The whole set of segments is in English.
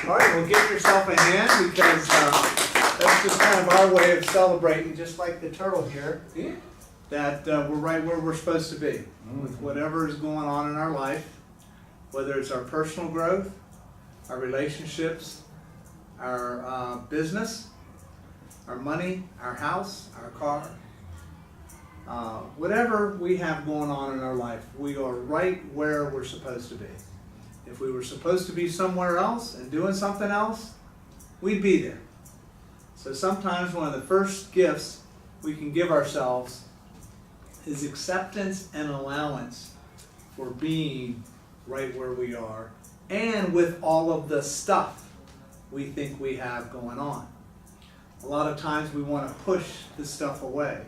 All right, well, give yourself a hand because that's just kind of our way of celebrating, just like the turtle here, that we're right where we're supposed to be with whatever is going on in our life, whether it's our personal growth, our relationships, our business, our money, our house, our car. Whatever we have going on in our life, we are right where we're supposed to be. If we were supposed to be somewhere else and doing something else, we'd be there. So sometimes one of the first gifts we can give ourselves is acceptance and allowance for being right where we are and with all of the stuff we think we have going on. A lot of times we want to push the stuff away.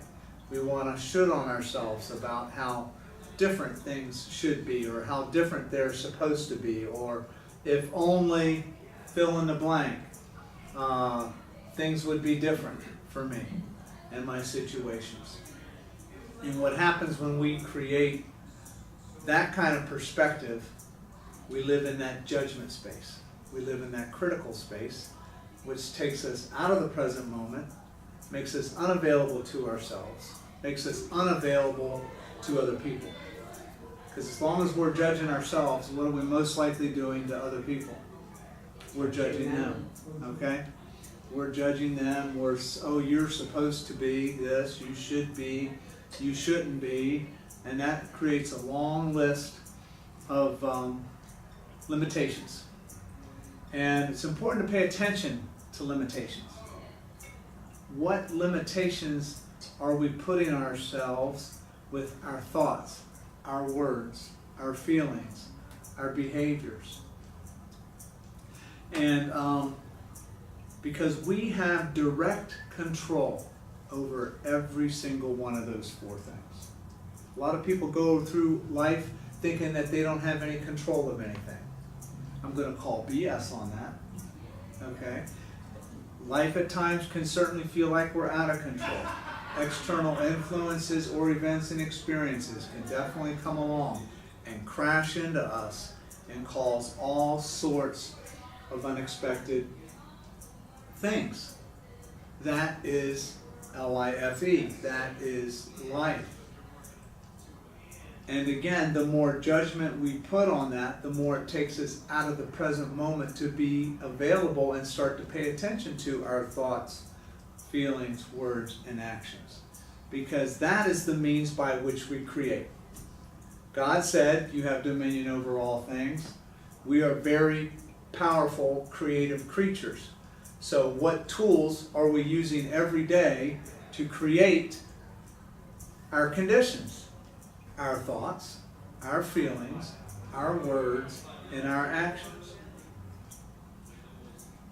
We want to should on ourselves about how different things should be or how different they're supposed to be, or if only fill in the blank, things would be different for me and my situations. And what happens when we create that kind of perspective, we live in that judgment space. We live in that critical space, which takes us out of the present moment, makes us unavailable to ourselves, makes us unavailable to other people. Because as long as we're judging ourselves, what are we most likely doing to other people? We're judging them, okay? We're judging them. We're, oh, you're supposed to be this, you should be, you shouldn't be. And that creates a long list of limitations. And it's important to pay attention to limitations. What limitations are we putting on ourselves with our thoughts, our words, our feelings, our behaviors? And because we have direct control over every single one of those four things. A lot of people go through life thinking that they don't have any control of anything. I'm going to call BS on that. Okay? Life at times can certainly feel like we're out of control. External influences or events and experiences can definitely come along and crash into us and cause all sorts of unexpected things. That is L-I-F-E. That is life. And again, the more judgment we put on that, the more it takes us out of the present moment to be available and start to pay attention to our thoughts, feelings, words, and actions. Because that is the means by which we create. God said, you have dominion over all things. We are very powerful, creative creatures. So what tools are we using every day to create our conditions? Our thoughts, our feelings, our words, and our actions.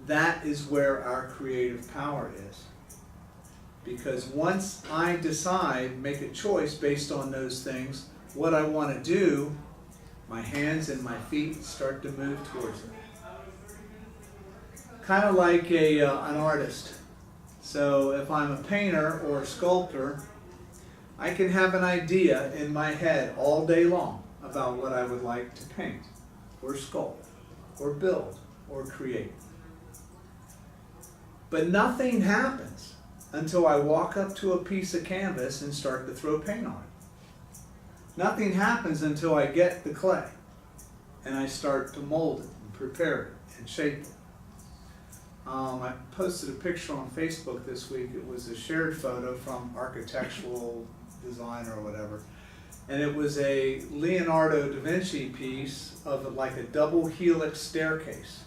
That is where our creative power is. Because once I decide, make a choice based on those things, what I want to do, my hands and my feet start to move towards it. Kind of like an artist. So if I'm a painter or a sculptor, I can have an idea in my head all day long about what I would like to paint, or sculpt, or build, or create. But nothing happens until I walk up to a piece of canvas and start to throw paint on it. Nothing happens until I get the clay and I start to mold it and prepare it and shape it. I posted a picture on Facebook this week. It was a shared photo from Architectural Design or whatever. And it was a Leonardo da Vinci piece of like a double helix staircase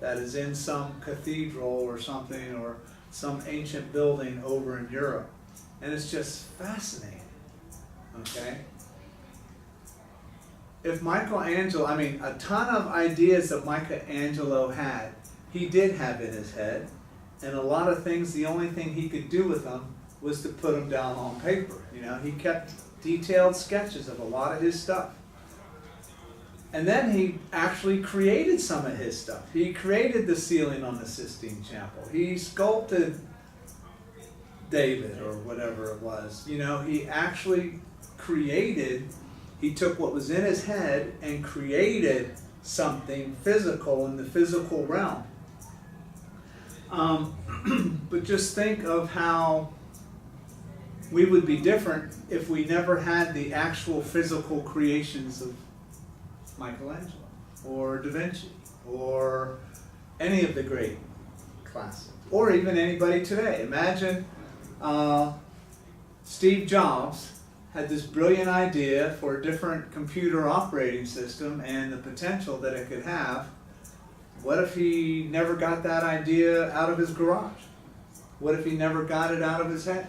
that is in some cathedral or something, or some ancient building over in Europe. And it's just fascinating. Okay? If Michelangelo, I mean, a ton of ideas that Michelangelo had, he did have in his head. And a lot of things, the only thing he could do with them was to put them down on paper. You know, he kept detailed sketches of a lot of his stuff. And then he actually created some of his stuff. He created the ceiling on the Sistine Chapel. He sculpted David or whatever it was. You know, he actually created, he took what was in his head and created something physical in the physical realm. But just think of how we would be different if we never had the actual physical creations of Michelangelo or Da Vinci or any of the great classics, or even anybody today. Imagine Steve Jobs had this brilliant idea for a different computer operating system and the potential that it could have. What if he never got that idea out of his garage? What if he never got it out of his head?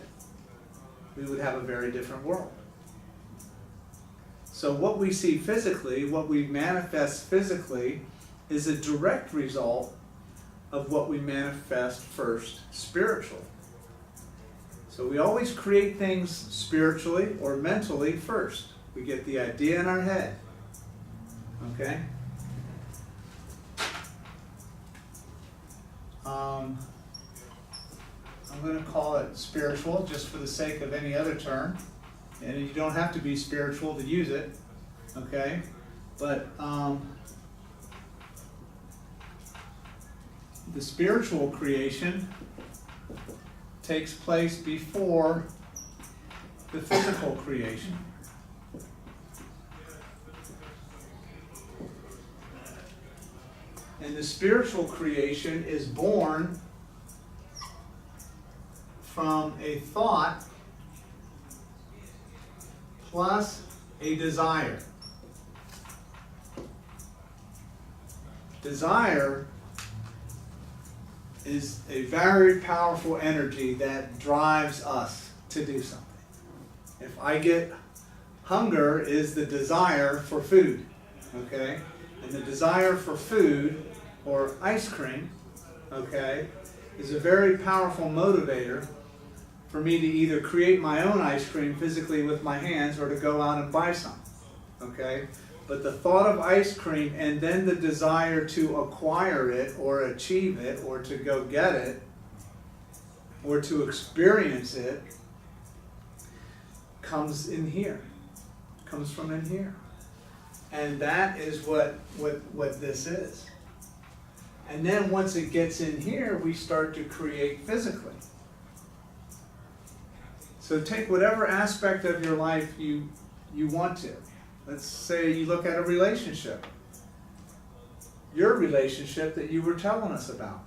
We would have a very different world. So what we see physically, what we manifest physically, is a direct result of what we manifest first spiritually. So we always create things spiritually or mentally first. We get the idea in our head. Okay? I'm going to call it spiritual just for the sake of any other term. And you don't have to be spiritual to use it. Okay? But the spiritual creation takes place before the physical creation. And the spiritual creation is born from a thought plus a desire. Desire is a very powerful energy that drives us to do something. If I get hunger is the desire for food, okay? And the desire for food or ice cream, okay, is a very powerful motivator for me to either create my own ice cream physically with my hands or to go out and buy some, okay? But the thought of ice cream and then the desire to acquire it or achieve it or to go get it or to experience it comes in here, comes from in here. And that is what this is. And then once it gets in here, we start to create physically. So take whatever aspect of your life you want to. Let's say you look at a relationship. Your relationship that you were telling us about.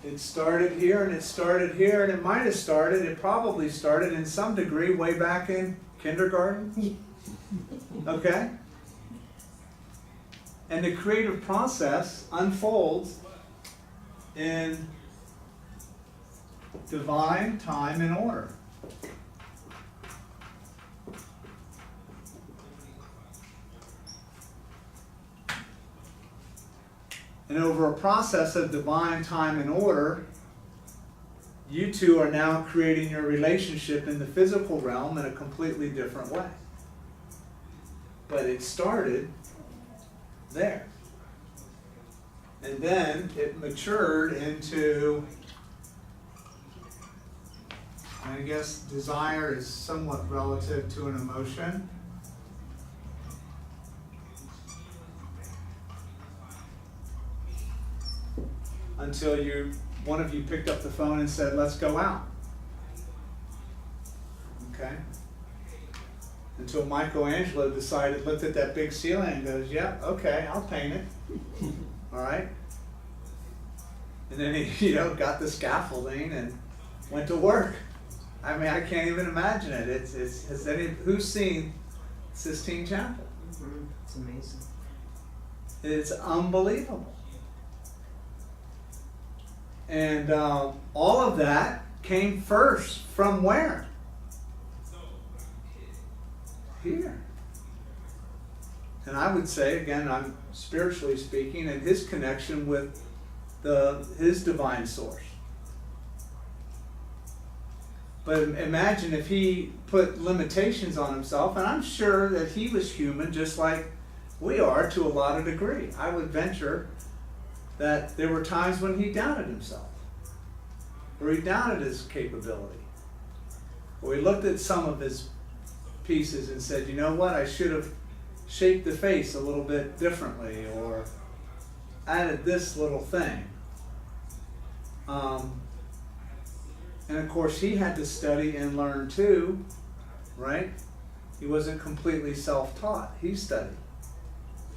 It started here and it started here and it might have started, it probably started in some degree way back in kindergarten. Okay? And the creative process unfolds in divine time and order. And over a process of divine time and order, you two are now creating your relationship in the physical realm in a completely different way. But it started there. And then it matured into, I guess desire is somewhat relative to an emotion. Until one of you picked up the phone and said, let's go out. Okay? Until Michelangelo looked at that big ceiling and goes, yeah, okay, I'll paint it. All right? And then he, got the scaffolding and went to work. I mean, I can't even imagine it. Who's seen Sistine Chapel? Mm-hmm. It's amazing. It's unbelievable. And all of that came first from where? Here. And I would say, again, I'm spiritually speaking, and his connection with his divine source. But imagine if he put limitations on himself, and I'm sure that he was human just like we are to a lot of degree. I would venture that there were times when he doubted himself, or he doubted his capability, or he looked at some of his pieces and said, you know what, I should have shaped the face a little bit differently, or added this little thing. And of course he had to study and learn too, right? He wasn't completely self-taught. He studied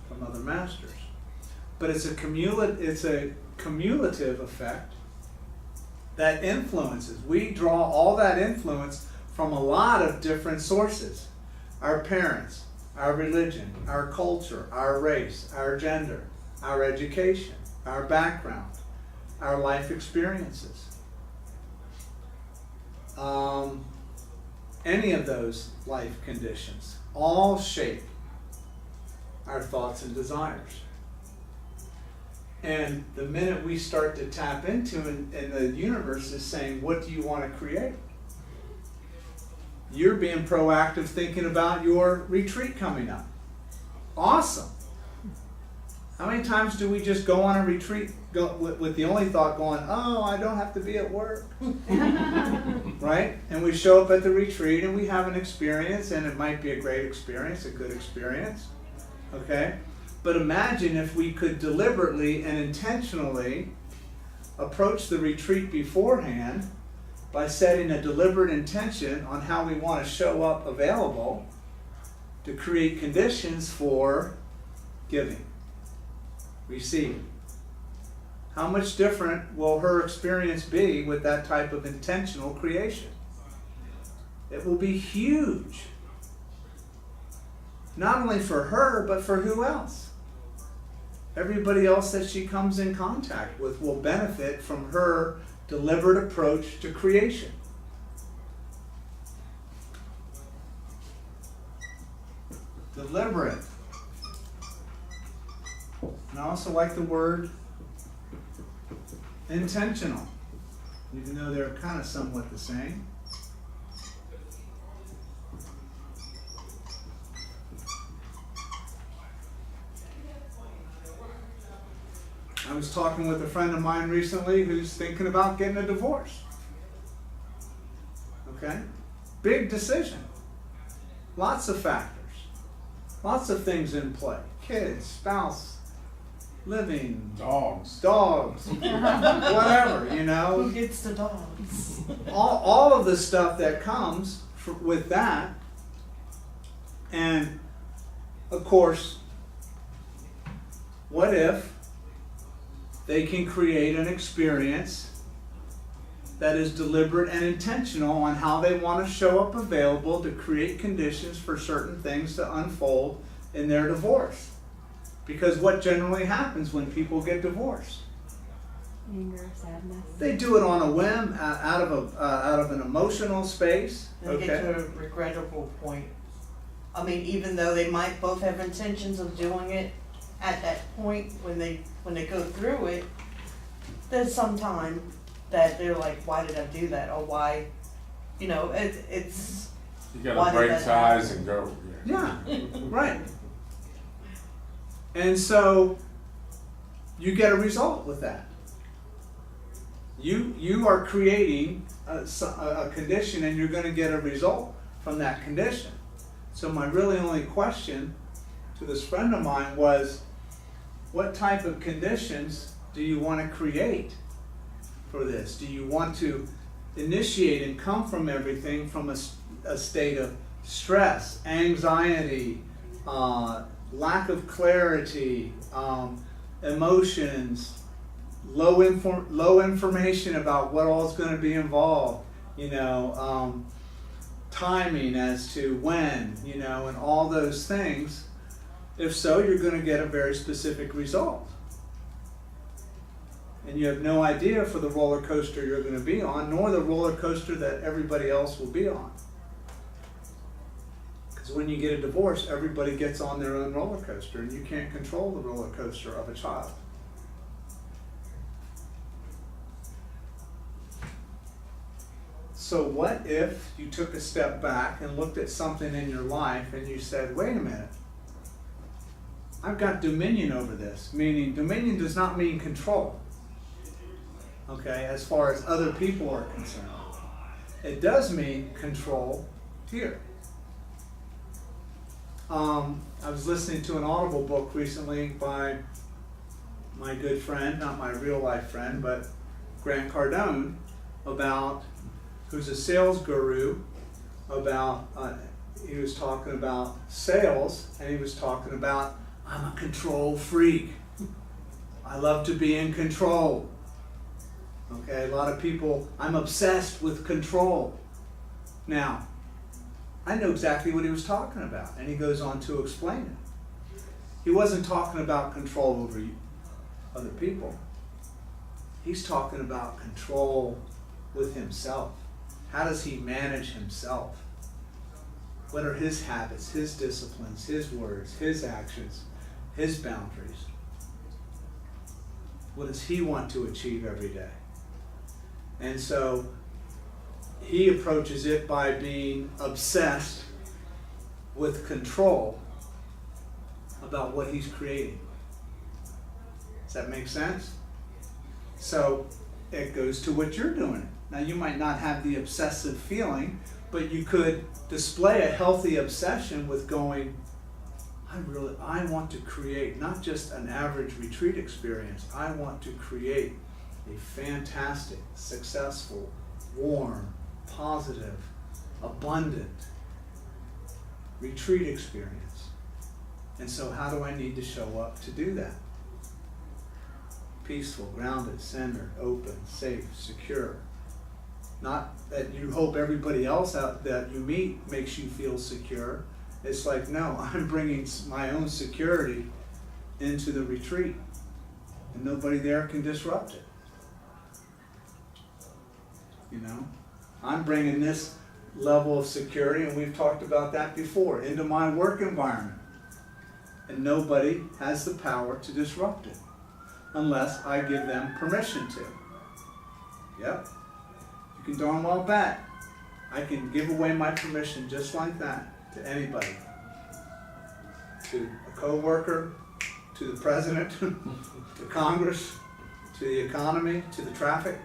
from other masters. But it's a cumulative effect that influences. We draw all that influence from a lot of different sources. Our parents, our religion, our culture, our race, our gender, our education, our background, our life experiences. Any of those life conditions all shape our thoughts and desires. And the minute we start to tap into, and the universe is saying, what do you want to create? You're being proactive thinking about your retreat coming up. Awesome. How many times do we just go on a retreat with the only thought going, oh, I don't have to be at work? Right? And we show up at the retreat and we have an experience, and it might be a great experience, a good experience. Okay? But imagine if we could deliberately and intentionally approach the retreat beforehand by setting a deliberate intention on how we want to show up available to create conditions for giving, receiving. How much different will her experience be with that type of intentional creation? It will be huge. Not only for her, but for who else? Everybody else that she comes in contact with will benefit from her deliberate approach to creation. Deliberate. And I also like the word intentional, even though they're kind of somewhat the same. I was talking with a friend of mine recently who's thinking about getting a divorce. Okay? Big decision. Lots of factors. Lots of things in play. Kids, spouse, living. Dogs. Whatever, you know. Who gets the dogs? All of the stuff that comes with that. And, of course, what if they can create an experience that is deliberate and intentional on how they want to show up available to create conditions for certain things to unfold in their divorce? Because what generally happens when people get divorced? Anger, sadness. They do it on a whim, out of an emotional space. They get to a regrettable point. I mean, even though they might both have intentions of doing it at that point when they go through it, there's some time that they're like, why did I do that? Or why, you know, it's You gotta break ties and go. Yeah, right. And so you get a result with that. You are creating a condition, and you're going to get a result from that condition. So my really only question to this friend of mine was, what type of conditions do you want to create for this? Do you want to initiate and come from everything from a state of stress, anxiety, lack of clarity, emotions, low information about what all is going to be involved, timing as to when, and all those things? If so, you're going to get a very specific result. And you have no idea for the roller coaster you're going to be on, nor the roller coaster that everybody else will be on. Because when you get a divorce, everybody gets on their own roller coaster, and you can't control the roller coaster of a child. So what if you took a step back and looked at something in your life and you said, wait a minute, I've got dominion over this. Meaning, dominion does not mean control, okay, as far as other people are concerned. It does mean control here. I was listening to an Audible book recently by my good friend, not my real life friend, but Grant Cardone, about, who's a sales guru, about, he was talking about sales, and he was talking about, I'm a control freak. I love to be in control. Okay, a lot of people, I'm obsessed with control. Now, I know exactly what he was talking about, and he goes on to explain it. He wasn't talking about control over other people. He's talking about control with himself. How does he manage himself? What are his habits, his disciplines, his words, his actions, his boundaries? What does he want to achieve every day? And so he approaches it by being obsessed with control about what he's creating. Does that make sense? So it goes to what you're doing. Now you might not have the obsessive feeling, but you could display a healthy obsession with going, I want to create not just an average retreat experience. I want to create a fantastic, successful, warm, positive, abundant retreat experience. And so how do I need to show up to do that? Peaceful, grounded, centered, open, safe, secure. Not that you hope everybody else out that you meet makes you feel secure. It's like, no, I'm bringing my own security into the retreat, and nobody there can disrupt it. You know, I'm bringing this level of security, and we've talked about that before, into my work environment, and nobody has the power to disrupt it unless I give them permission to. Yep, you can darn well bet I can give away my permission just like that to anybody, to a co-worker, to the president, to Congress, to the economy, to the traffic,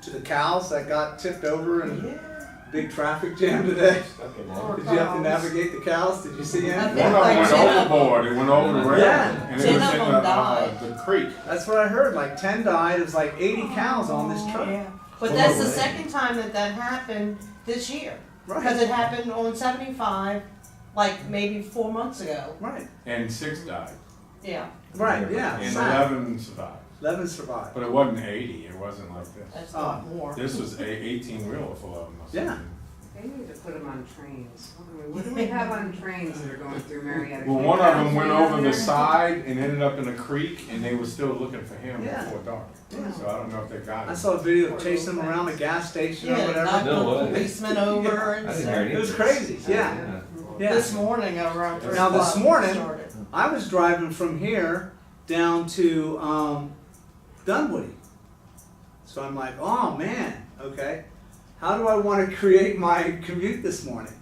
to the cows that got tipped over in a big traffic jam today. Did you have to navigate the cows? Did you see that? One of them went overboard. It went over the rail. Yeah. And it 10 was of in them died. the creek. That's what I heard. Like 10 died. It was like 80 cows on this truck. Yeah. But that's the second time that happened this year. Right. Because it happened on 75, like maybe 4 months ago. Right. And 6 died. Yeah, Right. Yeah. And Sad. 11 survived. 11 survived. But it wasn't 80. It wasn't like this. that's a lot more. This was a 18-wheeler full of them. or Yeah. something. They need to put them on trains. What do we have on trains that are going through Marietta? Well, one of them went over the side and ended up in a creek, and they were still looking for him Yeah. before dark. Yeah. So I don't know if they got him. I saw a video of chasing them around a gas station or Yeah, whatever. knocked No the way. policeman over and I didn't hear stuff. any It was of this. crazy. Yeah. Yeah. This morning around 3 Now, this o'clock morning- started. I was driving from here down to Dunwoody. So I'm like, oh man, okay. How do I want to create my commute this morning?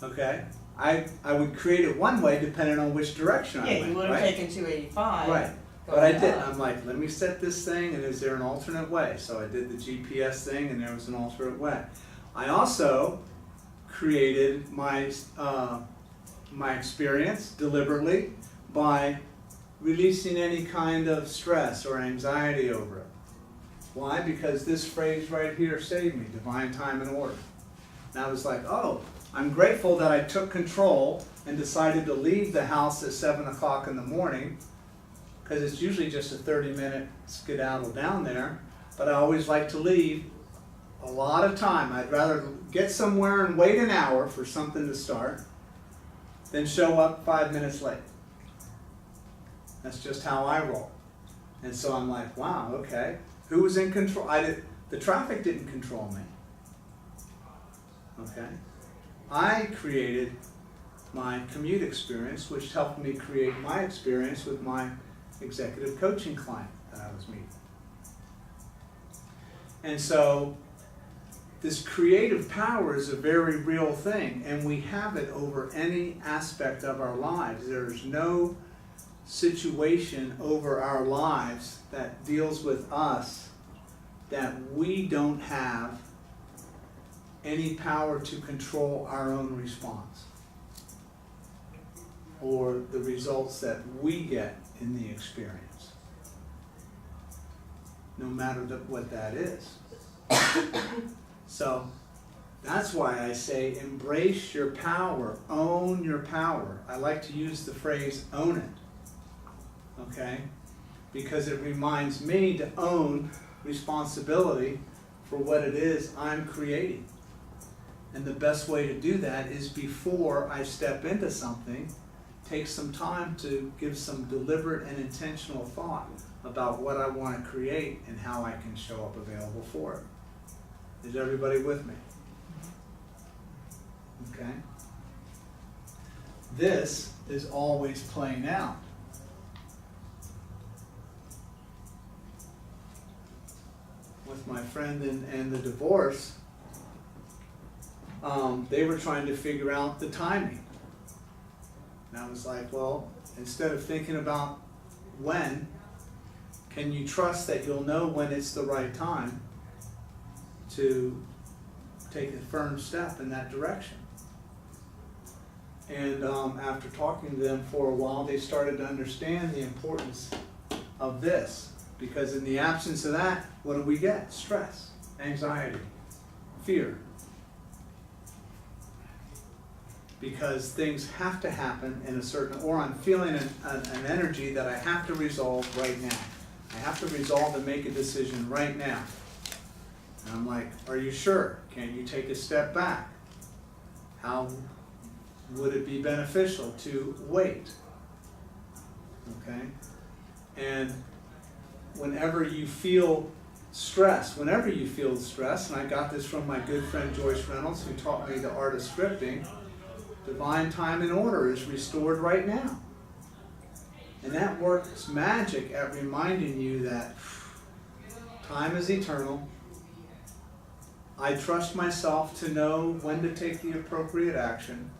Okay. I would create it one way depending on which direction I Yeah, went. you would have right? taken 285. Right. But I going didn't. up. I'm like, let me set this thing, and is there an alternate way? So I did the GPS thing, and there was an alternate way. I also created my my experience deliberately by releasing any kind of stress or anxiety over it. Why? Because this phrase right here saved me, divine time and order. And I was like, oh, I'm grateful that I took control and decided to leave the house at 7 o'clock in the morning, because it's usually just a 30-minute skedaddle down there, but I always like to leave a lot of time. I'd rather get somewhere and wait an hour for something to start than show up 5 minutes late. That's just how I roll. And so I'm like, wow, okay. Who was in control? The traffic didn't control me. Okay? I created my commute experience, which helped me create my experience with my executive coaching client that I was meeting. And so this creative power is a very real thing, and we have it over any aspect of our lives. There's no situation over our lives that deals with us that we don't have any power to control our own response or the results that we get in the experience. no matter what that is. So that's why I say embrace your power, own your power. I like to use the phrase own it, okay? Because it reminds me to own responsibility for what it is I'm creating. And the best way to do that is before I step into something, take some time to give some deliberate and intentional thought about what I want to create and how I can show up available for it. Is everybody with me? Okay? This is always playing out. With my friend and the divorce, they were trying to figure out the timing. And I was like, well, instead of thinking about when, can you trust that you'll know when it's the right time to take a firm step in that direction? And after talking to them for a while, they started to understand the importance of this. Because in the absence of that, what do we get? Stress, anxiety, fear. Because things have to happen in a certain, or I'm feeling an energy that I have to resolve right now. I have to resolve and make a decision right now. And I'm like, are you sure? Can't you take a step back? How would it be beneficial to wait? Okay? And whenever you feel stress, and I got this from my good friend Joyce Reynolds, who taught me the art of scripting, divine time and order is restored right now. And that works magic at reminding you that time is eternal. I trust myself to know when to take the appropriate action.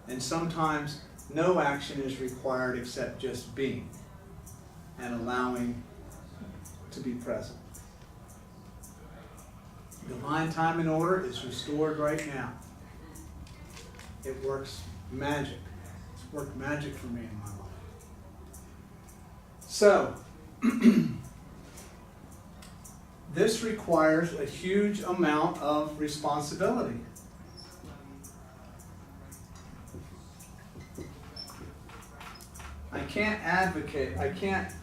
And sometimes no action is required except just being and allowing to be present. Divine time and order is restored right now. It works magic. It's worked magic for me in my life. So, this requires a huge amount of responsibility.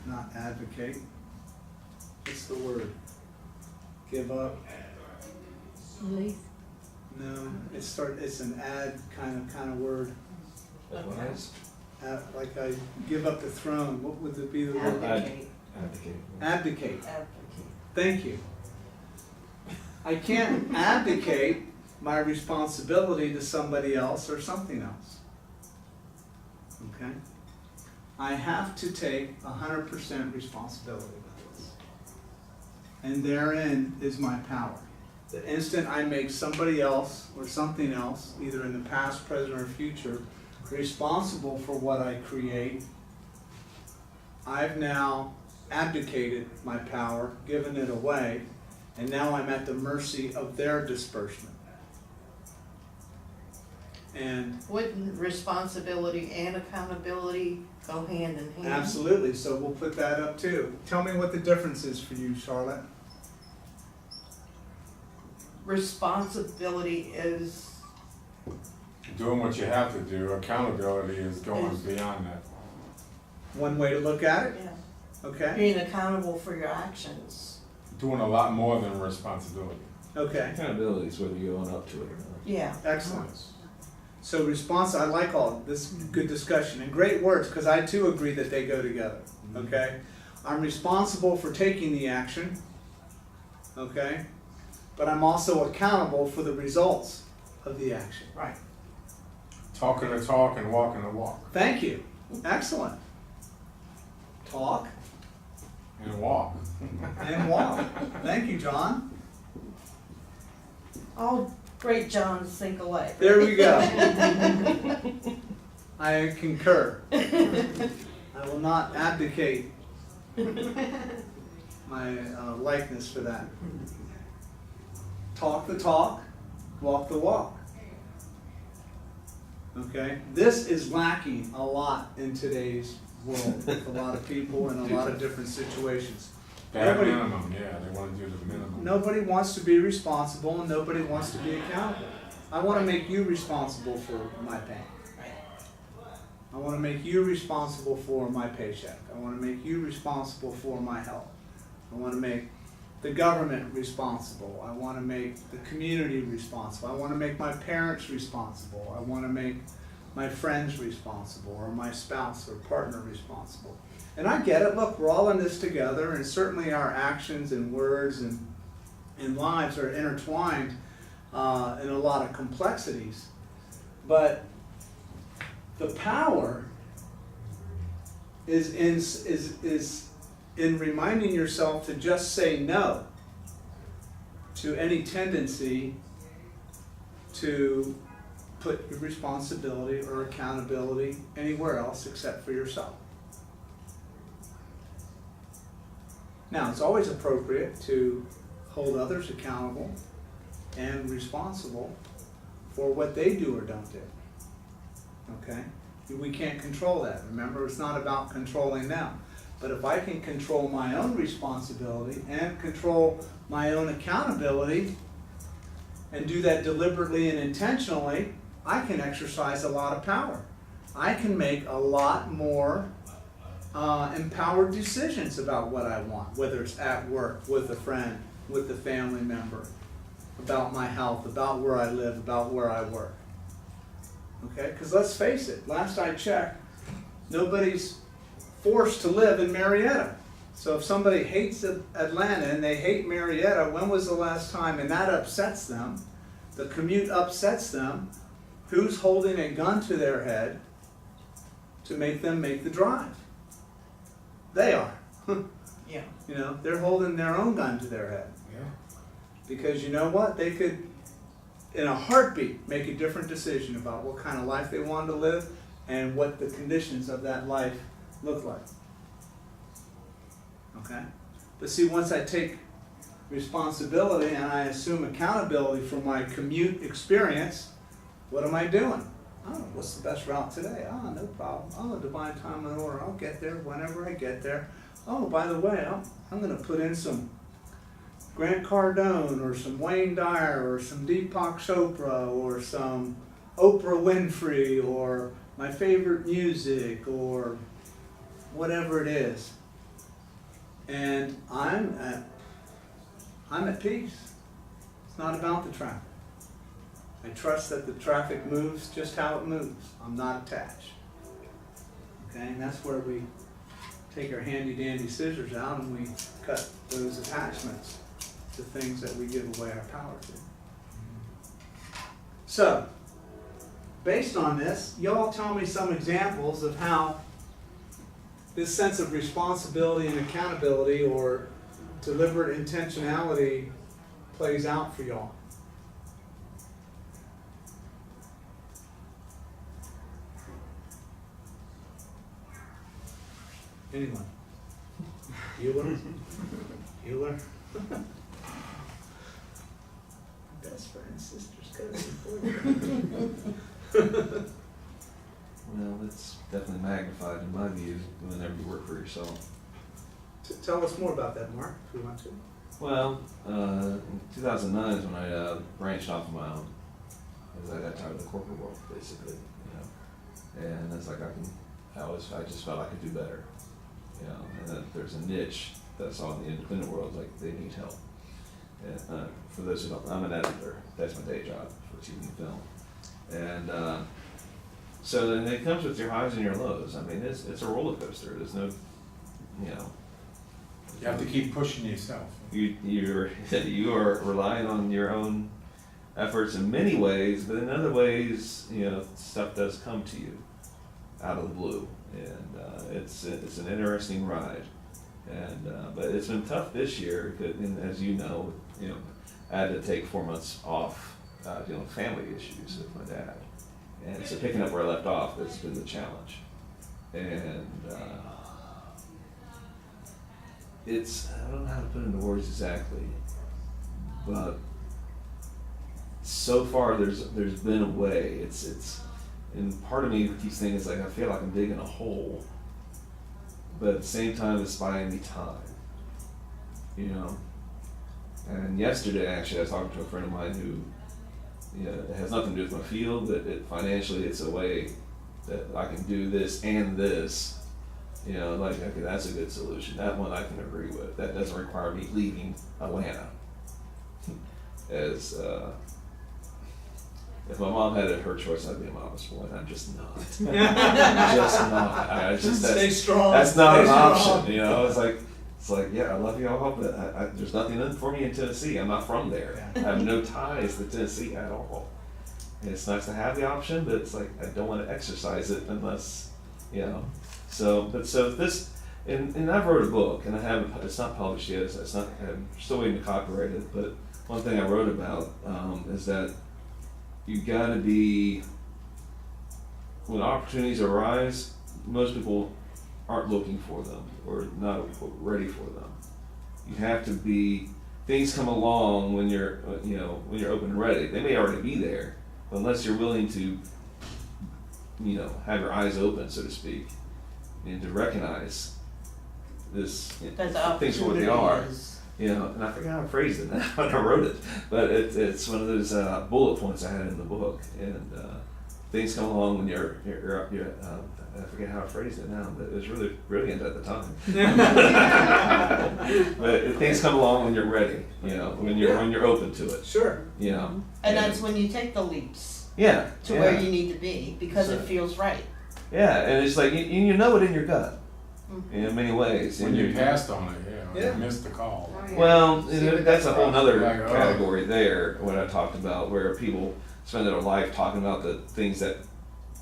Not advocate. What's the word? Give up. Release. No, it's an ad kind of word. Like I give up the throne. What would it be the word? Advocate. Abdicate. Advocate. Thank you. I can't abdicate my responsibility to somebody else or something else. Okay? I have to take 100% responsibility with this. And therein is my power. The instant I make somebody else or something else, either in the past, present, or future, responsible for what I create, I've now abdicated my power, given it away, and now I'm at the mercy of their disbursement. And Wouldn't responsibility and accountability go hand in hand? absolutely, so we'll put that up too. Tell me what the difference is for you, Charlotte. Responsibility is, Doing what you have to do. Accountability is going beyond that. One way to look at it, yeah, okay? being accountable for your actions. Doing a lot more than responsibility. Okay, Accountability is whether you're going up to it or not. Yeah. excellent. So I like all this good discussion and great words, because I too agree that they go together, okay? I'm responsible for taking the action, okay? But I'm also accountable for the results of the action. Right. Talking the talk and walking the walk. Thank you. Excellent. Talk And walk. and walk. Thank you, John. All great Johns think alike. There we go. I concur. I will not abdicate my likeness for that. Talk the talk, walk the walk. Okay? This is lacking a lot in today's world with a lot of people and a lot of different situations. Bare Nobody- minimum, yeah, they wanna do the minimum. Nobody wants to be responsible and nobody wants to be accountable. I want to make you responsible for my pain. I want to make you responsible for my paycheck. I want to make you responsible for my health. I want to make the government responsible. I want to make the community responsible. I want to make my parents responsible. I want to make my friends responsible, or my spouse or partner responsible. And I get it. Look, we're all in this together, and certainly our actions and words and lives are intertwined in a lot of complexities. But the power is in reminding yourself to just say no to any tendency to put your responsibility or accountability anywhere else except for yourself. Now, it's always appropriate to hold others accountable and responsible for what they do or don't do. Okay? We can't control that. Remember, it's not about controlling them. But if I can control my own responsibility and control my own accountability and do that deliberately and intentionally, I can exercise a lot of power. I can make a lot more empowered decisions about what I want, whether it's at work, with a friend, with a family member, about my health, about where I live, about where I work. Okay? Because let's face it, last I checked, nobody's forced to live in Marietta. So if somebody hates Atlanta and they hate Marietta, when was the last time, and that upsets them, the commute upsets them, who's holding a gun to their head to make them make the drive? They are. Yeah. You know, they're holding their own gun to their head. Yeah. Because you know what? They could, in a heartbeat, make a different decision about what kind of life they wanted to live and what the conditions of that life look like. Okay? But see, once I take responsibility and I assume accountability for my commute experience, what am I doing? Oh, what's the best route today? Oh, no problem. Oh, divine time and order. I'll get there whenever I get there. Oh, by the way, I'm going to put in some Grant Cardone or some Wayne Dyer or some Deepak Chopra or some Oprah Winfrey or my favorite music or whatever it is. And I'm at peace. It's not about the traffic. I trust that the traffic moves just how it moves. I'm not attached. Okay, and that's where we take our handy dandy scissors out and we cut those attachments to things that we give away our power to. So, based on this, y'all tell me some examples of how this sense of responsibility and accountability or deliberate intentionality plays out for y'all. Anyone? Bueller? Bueller? Best friend, sister's cousin. Well, it's definitely magnified in my view whenever you work for yourself. Tell us more about that, Mark, if you want to. Well, in 2009 is when I branched off on my own, because I got tired of the corporate world, basically, you know. And it's like I just felt I could do better, you know. And that there's a niche that I saw in the independent world, like they need help. And for those who don't, I'm an editor. That's my day job for TV and film. And so then it comes with your highs and your lows. I mean, it's a roller coaster. There's no, you know. You have to keep pushing yourself. You are relying on your own efforts in many ways, but in other ways, you know, stuff does come to you out of the blue, and it's an interesting ride. And but it's been tough this year, and as you know, I had to take 4 months off dealing with family issues with my dad, and so picking up where I left off has been the challenge. And I don't know how to put it into words exactly, but so far there's been a way. It's and part of me keeps thinking it's like I feel like I'm digging a hole, but at the same time it's buying me time. you know. And yesterday, actually, I was talking to a friend of mine who, you know, it has nothing to do with my field, but financially, it's a way that I can do this and this. You know, like, okay, that's a good solution. That one I can agree with. That doesn't require me leaving Atlanta. As if my mom had it her choice, I'd be a mama's boy. I'm just not. Just not. I just Stay strong. That's not Stay an strong. option. You know, it's like yeah, I love you all, but there's nothing in for me in Tennessee. I'm not from there. I have no ties to Tennessee at all. And it's nice to have the option, but it's like I don't want to exercise it unless, you know. So this, and I wrote a book, and I haven't. It's not published yet. It's not. I'm still waiting to copyright it. But one thing I wrote about is that you got to be, when opportunities arise, most people aren't looking for them or not ready for them. You have to be. Things come along when you're, you know, when you're open and ready. They may already be there, but unless you're willing to, you know, have your eyes open, so to speak, and to recognize this, That the things for what they opportunity are. is. You know, and I forgot how I phrased it now when I wrote it, but it's one of those bullet points I had in the book, and things come along when you're I forget how I phrased it now, but it was really brilliant at the time. But things come along when you're ready, you know, when you're open to it, Sure. you know. And that's when you take the leaps Yeah. to yeah. where you need to be because it So- feels right. Yeah, and it's like you know it in your gut, in many ways. When And you you- passed on it, Yeah. you missed the call. Oh, yeah. Well, See, but that's a whole nother Like, oh. category there, what I talked about, where people spend their life talking about the things that,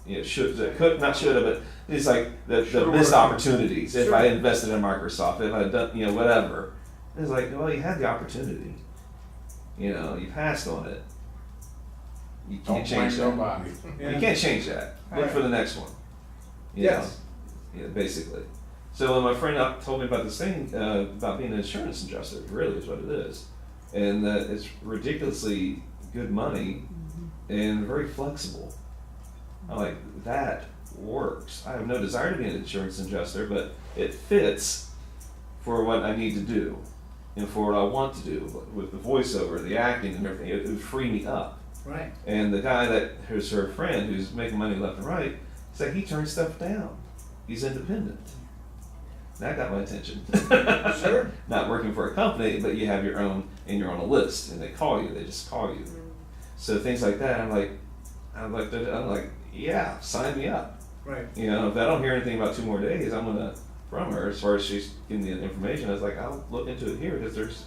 you know, should have, but it's like the Should've, missed would've. opportunities. If Sure. I invested in Microsoft, if I had done, you know, whatever. It's like, well, you had the opportunity. You know, you passed on it. You Don't can't blame change that. nobody. Yeah. You can't change that. Look Right. for the next one. You Yes. know? Yeah, basically. So when my friend told me about this thing about being an insurance adjuster, really is what it is, and that it's ridiculously good money and very flexible. I'm like, that works. I have no desire to be an insurance adjuster, but it fits for what I need to do and for what I want to do with the voiceover, the acting, and everything. It would free me up. Right. And the guy who's her friend, who's making money left and right, said he turns stuff down. He's independent. That got my attention. Sure. Not working for a company, but you have your own, and you're on a list, and they call you. They just call you. So things like that, I'm like, yeah, sign me up. Right. You know, if I don't hear anything about 2 more days, I'm gonna from her as far as she's giving me the information. I was like, I'll look into it here because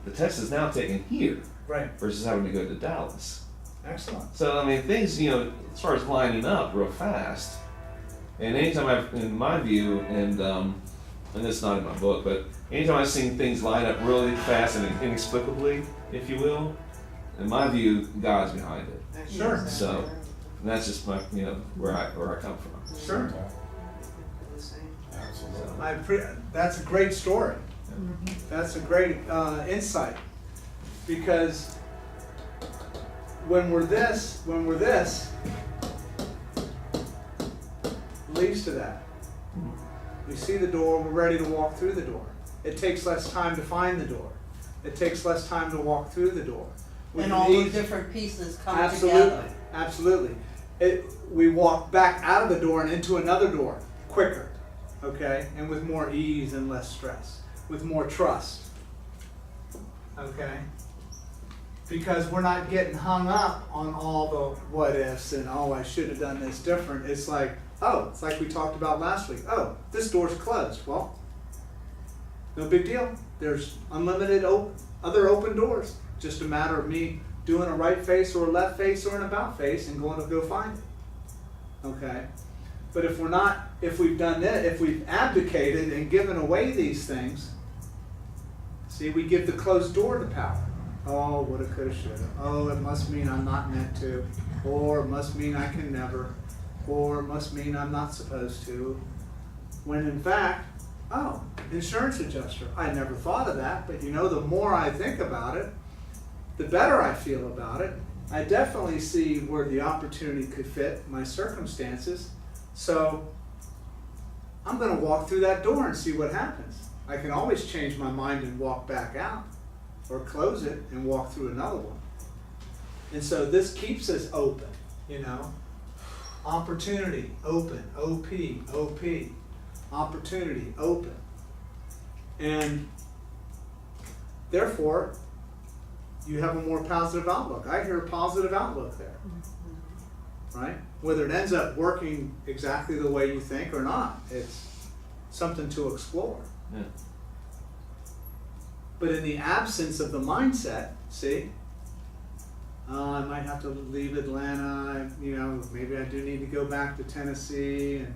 the test is now taken here Right. versus having to go to Dallas. Excellent. So I mean, things, you know, as far as lining up real fast. And anytime I've, in my view, and it's not in my book, but anytime I've seen things line up really fast and inexplicably, if you will, in my view, God's behind it. Sure. So, and that's just my, you know, where I come from. Sure. Absolutely. That's a great story. That's a great insight, because when we're this, leads to that. We see the door, we're ready to walk through the door. It takes less time to find the door. It takes less time to walk through the door. We And can all the eas- different pieces come Absolutely, together. absolutely. We walk back out of the door and into another door quicker, okay, and with more ease and less stress, with more trust, okay, because we're not getting hung up on all the what ifs and oh, I should have done this different. It's like, oh, it's like we talked about last week. Oh, this door's closed. Well, no big deal. There's unlimited other open doors. Just a matter of me doing a right face or a left face or an about face and going to go find it. Okay? But if we've done that, if we've abdicated and given away these things, see, we give the closed door the power. Oh, woulda, coulda, shoulda. Oh, it must mean I'm not meant to. Or it must mean I can never. Or it must mean I'm not supposed to. When in fact, oh, insurance adjuster. I never thought of that, but you know, the more I think about it, the better I feel about it. I definitely see where the opportunity could fit my circumstances. So I'm going to walk through that door and see what happens. I can always change my mind and walk back out, or close it and walk through another one. And so this keeps us open, you know. Opportunity, open, OP, OP. Opportunity, open. And therefore, you have a more positive outlook. I hear a positive outlook there. Right? Whether it ends up working exactly the way you think or not, it's something to explore. Yeah. But in the absence of the mindset, see, I might have to leave Atlanta, you know, maybe I do need to go back to Tennessee. And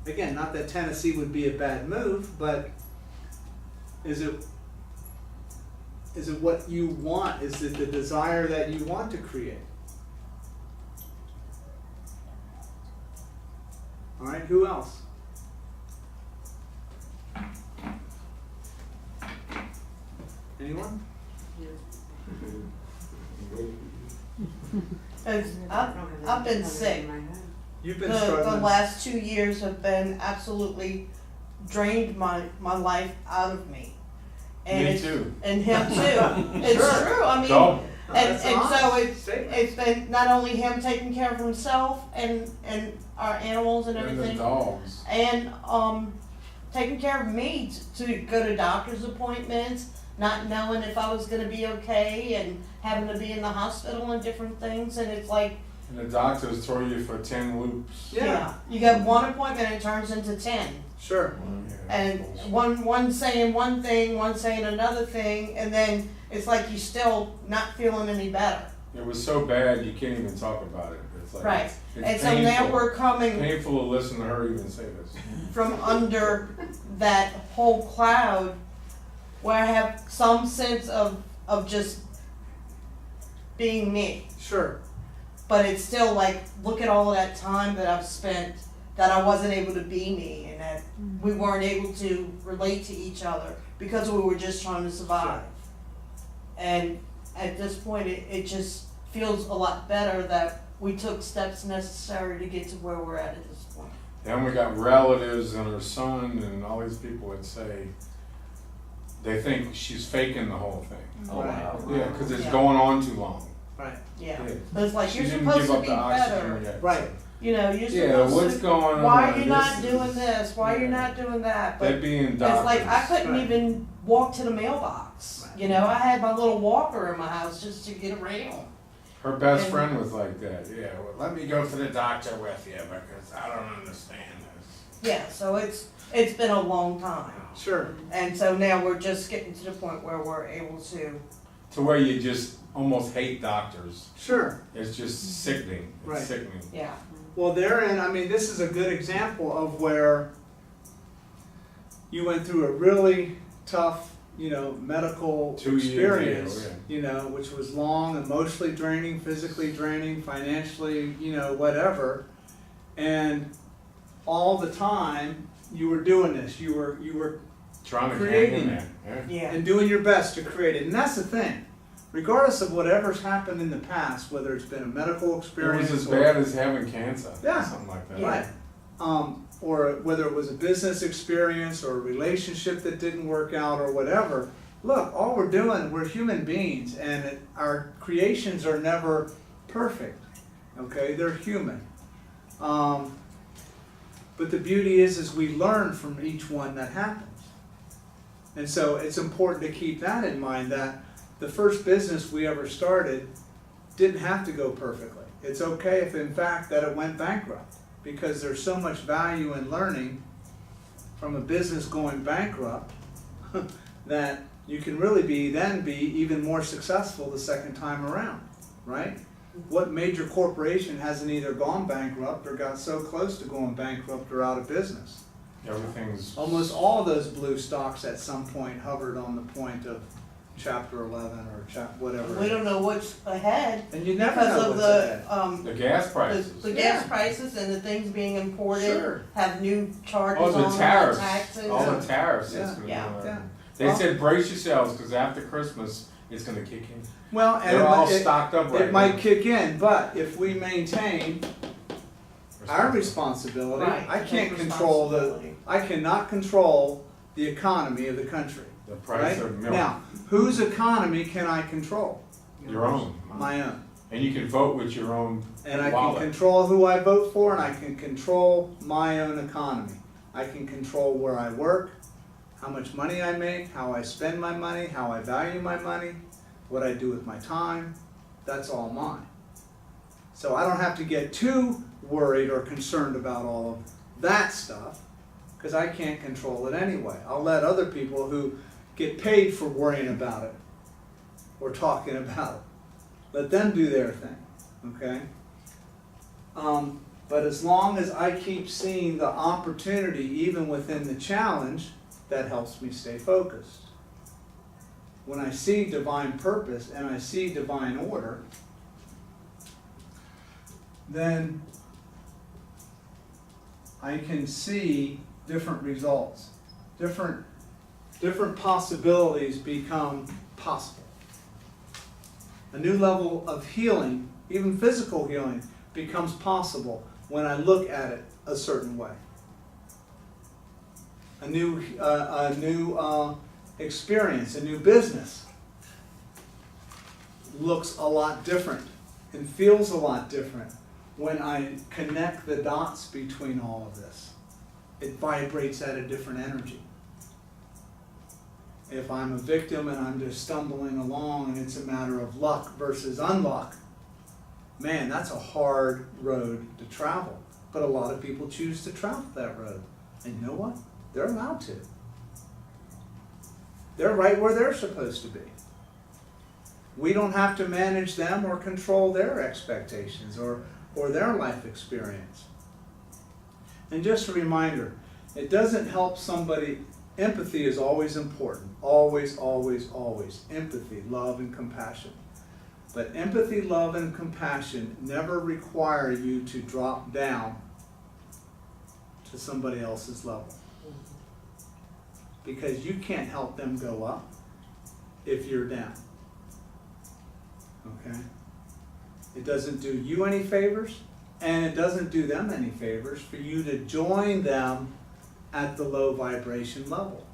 again, not that Tennessee would be a bad move, but is it what you want? Is it the desire that you want to create? All right, who else? Anyone? I've been sick. You've been The struggling. last 2 years have been absolutely drained my life out of me. And Me it's- too. And him too. It's Sure. true, I mean, Double. and That's so honest statement. it's been not only him taking care of himself and our animals and And the everything, dogs. and taking care of me to go to doctor's appointments, not knowing if I was gonna be okay, and having to be in the hospital and different things, and it's like, And the doctors throw you for 10 loops. Yeah, you got one appointment and it turns into 10. sure. Yeah, And bullshit. one saying one thing, one saying another thing, and then it's like you're still not feeling any better. It was so bad you can't even talk about it. It's like Right. it's And so now painful. we're coming Painful to listen to her even say this. from under that whole cloud where I have some sense of just being me. Sure. But it's still like, look at all of that time that I've spent that I wasn't able to be me, and that we weren't able to relate to each other because we were just trying to survive. And at this point, it just feels a lot better that we took steps necessary to get to where we're at this point. Then we got relatives and her son and all these people that say they think she's faking the whole thing. Oh, wow. Yeah, because it's Yeah. going on too long. Right. Yeah. Yeah. But it's like, She you're didn't supposed give to up be the oxygen better. yet. Right. You know, you're Yeah, supposed what's to. going on? Why are you This not is- doing this? Why are you Yeah. not doing that? But They're being it's doctors. like I couldn't Right. even walk to the mailbox. Right. You know, I had my little walker in my house just to get around. Her best And- friend was like that. Yeah, well, let me go to the doctor with you because I don't understand this. Yeah, so it's been a long time. Sure. And so now we're just getting to the point where we're able to, To where you just almost hate doctors. Sure. It's just sickening. It's Right. sickening. yeah. Well, therein, I mean, this is a good example of where you went through a really tough, you know, medical 2 years experience, ago, you know, which was long, emotionally draining, physically draining, financially, you know, whatever. And all the time you were doing this, you were Trying to hang Creating. in there. Yeah. Yeah. and doing your best to create it. And that's the thing. Regardless of whatever's happened in the past, whether it's been a medical It experience was as or bad as having cancer. Yeah. Something like that. Yeah. Right. Or whether it was a business experience or a relationship that didn't work out or whatever. Look, all we're doing, we're human beings, and our creations are never perfect. Okay, they're human. But the beauty is we learn from each one that happens. And so it's important to keep that in mind, that the first business we ever started didn't have to go perfectly. It's okay if in fact that it went bankrupt, because there's so much value in learning from a business going bankrupt that you can really be even more successful the second time around, right? What major corporation hasn't either gone bankrupt or got so close to going bankrupt or out of business? Everything's Almost all those blue stocks at some point hovered on the point of chapter 11 or whatever. We don't know what's ahead And you never because know of what's ahead. the gas prices. the Yeah. gas prices and the things being imported Sure. have new charges Oh, the on them, tariffs. taxes. All the tariffs. Yeah. It's gonna Yeah. go Yeah. up. They said brace yourselves because after Christmas it's going to kick in. Well, and They're all it stocked up right it might now. kick in, but if we maintain our responsibility, Right, I take can't control responsibility. I cannot control the economy of the country. The price Right? of milk, Now, whose economy can I control? your own. My own. And you can vote with your own And I can wallet. control who I vote for, and I can control my own economy. I can control where I work, how much money I make, how I spend my money, how I value my money, what I do with my time. That's all mine. So I don't have to get too worried or concerned about all of that stuff, because I can't control it anyway. I'll let other people who get paid for worrying about it or talking about it, let them do their thing, okay? But as long as I keep seeing the opportunity, even within the challenge, that helps me stay focused. When I see divine purpose and I see divine order, then I can see different results. Different possibilities become possible. A new level of healing, even physical healing, becomes possible when I look at it a certain way. A new experience, a new business looks a lot different and feels a lot different when I connect the dots between all of this. It vibrates at a different energy. If I'm a victim and I'm just stumbling along and it's a matter of luck versus unluck, man, that's a hard road to travel. But a lot of people choose to travel that road. And you know what? They're allowed to. They're right where they're supposed to be. We don't have to manage them or control their expectations or their life experience. And just a reminder, it doesn't help somebody. Empathy is always important. Always, always, always. Empathy, love, and compassion. But empathy, love, and compassion never require you to drop down to somebody else's level. Because you can't help them go up if you're down. Okay? It doesn't do you any favors, and it doesn't do them any favors for you to join them at the low vibration level.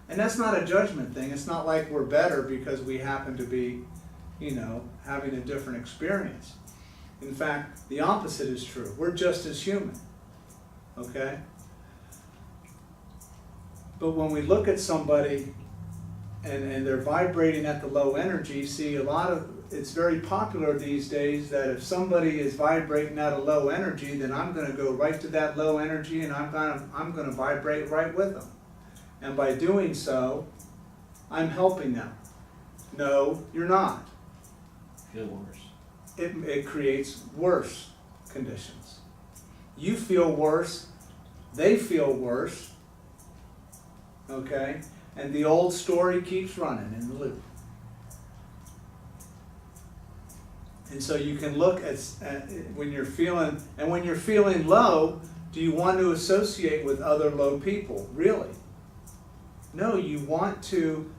And that's not a judgment thing. It's not like we're better because we happen to be, having a different experience. In fact, the opposite is true. We're just as human. Okay? But when we look at somebody and they're vibrating at the low energy, see, it's very popular these days that if somebody is vibrating at a low energy, then I'm going to go right to that low energy and I'm going to vibrate right with them. And by doing so, I'm helping them. No, you're not. Feel worse. It creates worse conditions. You feel worse, they feel worse, okay? And the old story keeps running in the loop. And so you can look at when you're feeling low, do you want to associate with other low people? Really? No,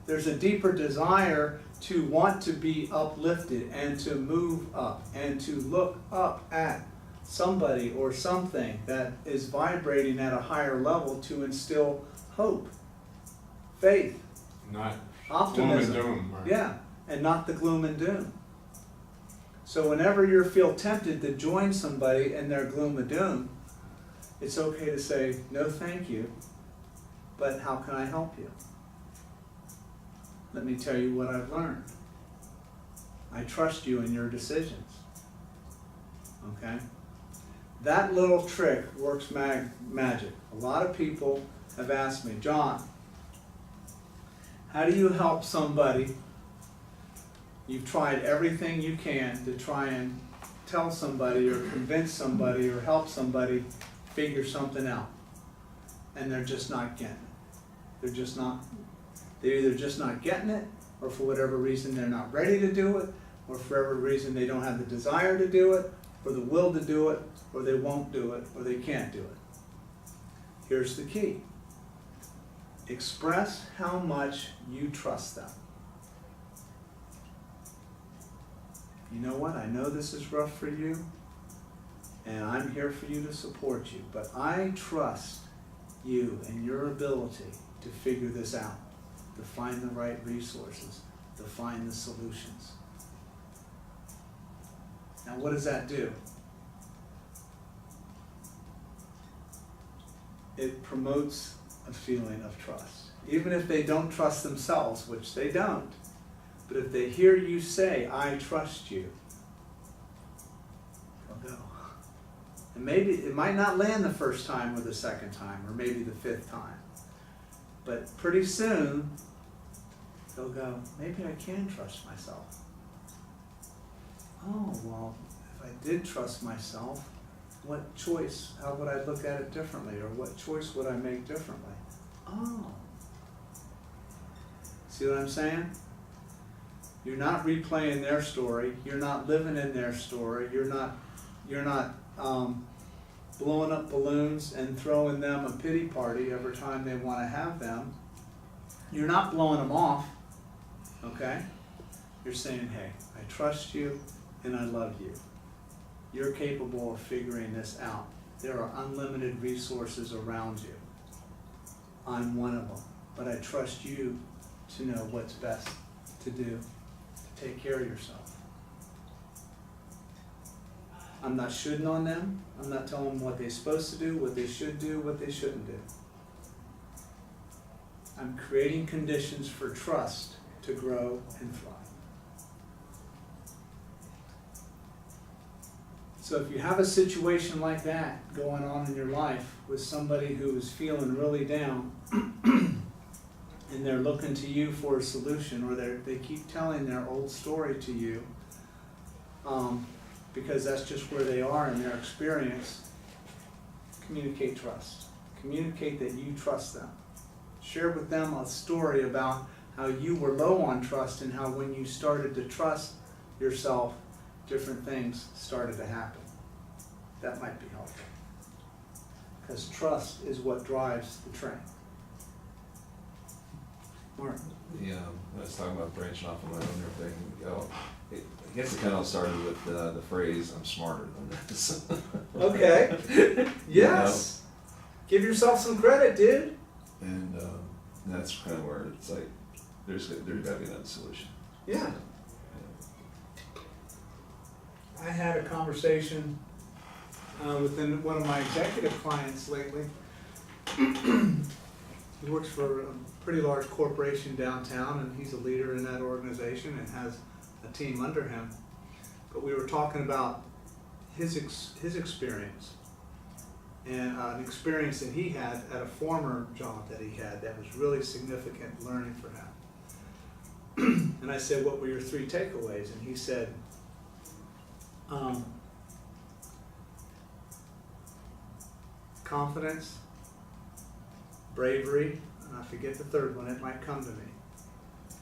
there's a deeper desire to want to be uplifted and to move up and to look up at somebody or something that is vibrating at a higher level to instill hope, faith, Not optimism. gloom and doom. Right? Yeah, and not the gloom and doom. So whenever you feel tempted to join somebody in their gloom and doom, it's okay to say, no thank you, but how can I help you? Let me tell you what I've learned. I trust you in your decisions. Okay? That little trick works magic. A lot of people have asked me, John, how do you help somebody? You've tried everything you can to try and tell somebody or convince somebody or help somebody figure something out. And they're just not getting it. They're either just not getting it, or for whatever reason they're not ready to do it, or for whatever reason they don't have the desire to do it, or the will to do it, or they won't do it, or they can't do it. Here's the key. Express how much you trust them. You know what? I know this is rough for you, and I'm here for you to support you, but I trust you and your ability to figure this out, to find the right resources, to find the solutions. Now, what does that do? It promotes a feeling of trust. Even if they don't trust themselves, which they don't, but if they hear you say, I trust you, they'll go. And maybe it might not land the first time or the second time, or maybe the fifth time. But pretty soon, they'll go, maybe I can trust myself. Oh, well, if I did trust myself, what choice, how would I look at it differently? Or what choice would I make differently? Oh. See what I'm saying? You're not replaying their story. You're not living in their story. You're not blowing up balloons and throwing them a pity party every time they want to have them. You're not blowing them off, okay? You're saying, hey, I trust you and I love you. You're capable of figuring this out. There are unlimited resources around you. I'm one of them, but I trust you to know what's best to do to take care of yourself. I'm not shooting on them. I'm not telling them what they're supposed to do, what they should do, what they shouldn't do. I'm creating conditions for trust to grow and thrive. So if you have a situation like that going on in your life with somebody who is feeling really down and they're looking to you for a solution, or they keep telling their old story to you, because that's just where they are in their experience, communicate trust. Communicate that you trust them. Share with them a story about how you were low on trust and how when you started to trust yourself, different things started to happen. That might be helpful. Because trust is what drives the train. Mark? Yeah, I was talking about branching off of my own thing. I guess it kind of started with the phrase, I'm smarter than this. Okay. Yes. Give yourself some credit, dude. And that's kind of where it's like, there's got to be another solution. Yeah. I had a conversation with one of my executive clients lately. He works for a pretty large corporation downtown, and he's a leader in that organization and has a team under him. But we were talking about his experience, and an experience that he had at a former job that he had that was really significant learning for him. And I said, what were your 3 takeaways? And he said, confidence, bravery, and I forget the third one, it might come to me.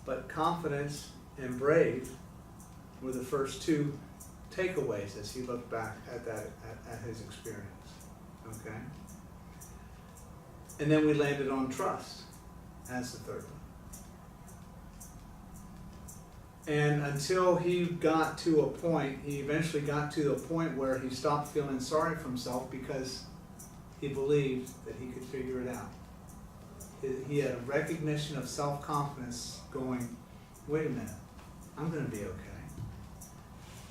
But confidence and brave were the first 2 takeaways as he looked back at his experience. Okay? And then we landed on trust as the third one. And until he got to a point, he eventually got to a point where he stopped feeling sorry for himself because he believed that he could figure it out. He had a recognition of self-confidence going, wait a minute, I'm going to be okay.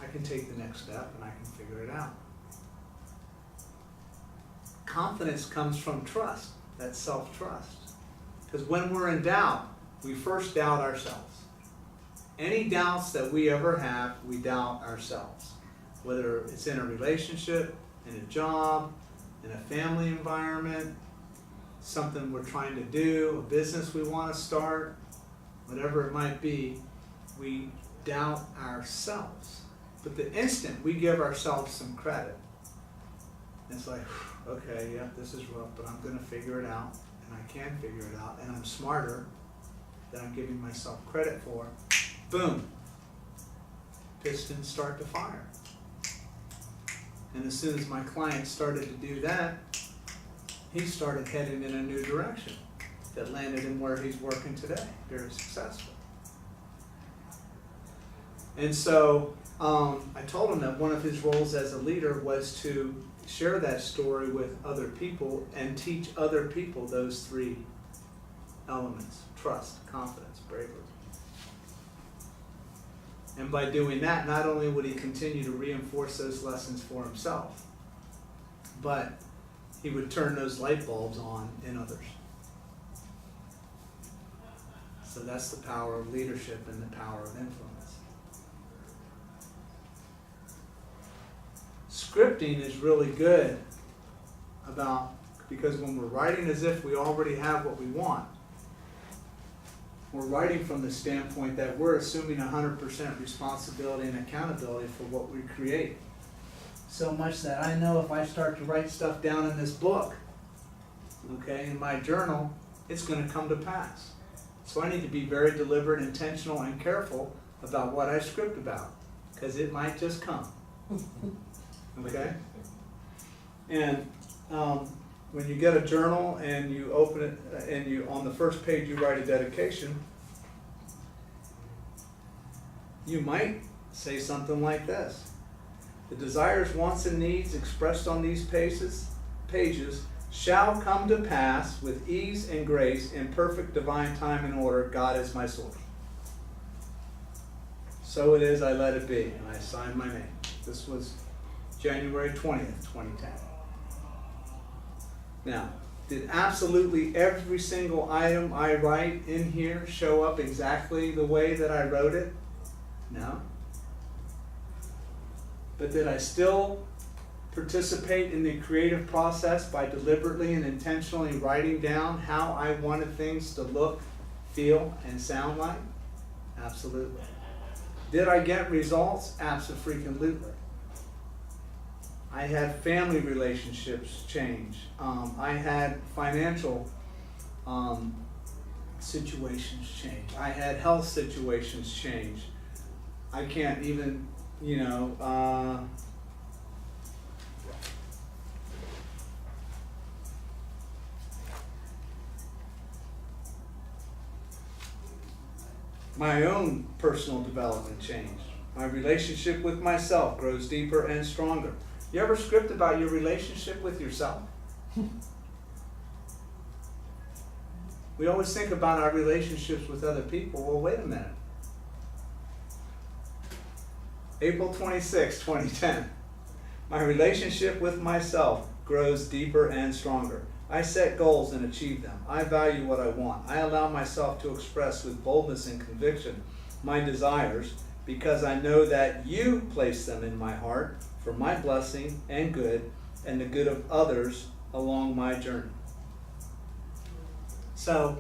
I can take the next step and I can figure it out. Confidence comes from trust, that's self-trust. Because when we're in doubt, we first doubt ourselves. Any doubts that we ever have, we doubt ourselves. Whether it's in a relationship, in a job, in a family environment, something we're trying to do, a business we want to start, whatever it might be, we doubt ourselves. But the instant we give ourselves some credit, it's like, okay, yeah, this is rough, but I'm going to figure it out, and I can figure it out, and I'm smarter than I'm giving myself credit for. Boom. Pistons start to fire. And as soon as my client started to do that, he started heading in a new direction that landed him where he's working today, very successful. And so I told him that one of his roles as a leader was to share that story with other people and teach other people those 3 elements: trust, confidence, bravery. And by doing that, not only would he continue to reinforce those lessons for himself, but he would turn those light bulbs on in others. So that's the power of leadership and the power of influence. Scripting is really good because when we're writing as if we already have what we want, we're writing from the standpoint that we're assuming 100% responsibility and accountability for what we create. So much that I know if I start to write stuff down in this book, okay, in my journal, it's going to come to pass. So I need to be very deliberate, intentional, and careful about what I script about, because it might just come. Okay? And when you get a journal and you open it and you on the first page you write a dedication, you might say something like this: the desires, wants, and needs expressed on these pages shall come to pass with ease and grace in perfect divine time and order. God is my source. So it is, I let it be, and I signed my name. This was January 20th, 2010. Now, did absolutely every single item I write in here show up exactly the way that I wrote it? No. But did I still participate in the creative process by deliberately and intentionally writing down how I wanted things to look, feel, and sound like? Absolutely. Did I get results? Abso-freaking-lutely. I had family relationships change. I had financial situations change. I had health situations change. I can't even, my own personal development changed. My relationship with myself grows deeper and stronger. You ever script about your relationship with yourself? We always think about our relationships with other people. Well, wait a minute. April 26, 2010. My relationship with myself grows deeper and stronger. I set goals and achieve them. I value what I want. I allow myself to express with boldness and conviction my desires because I know that you place them in my heart for my blessing and good and the good of others along my journey. So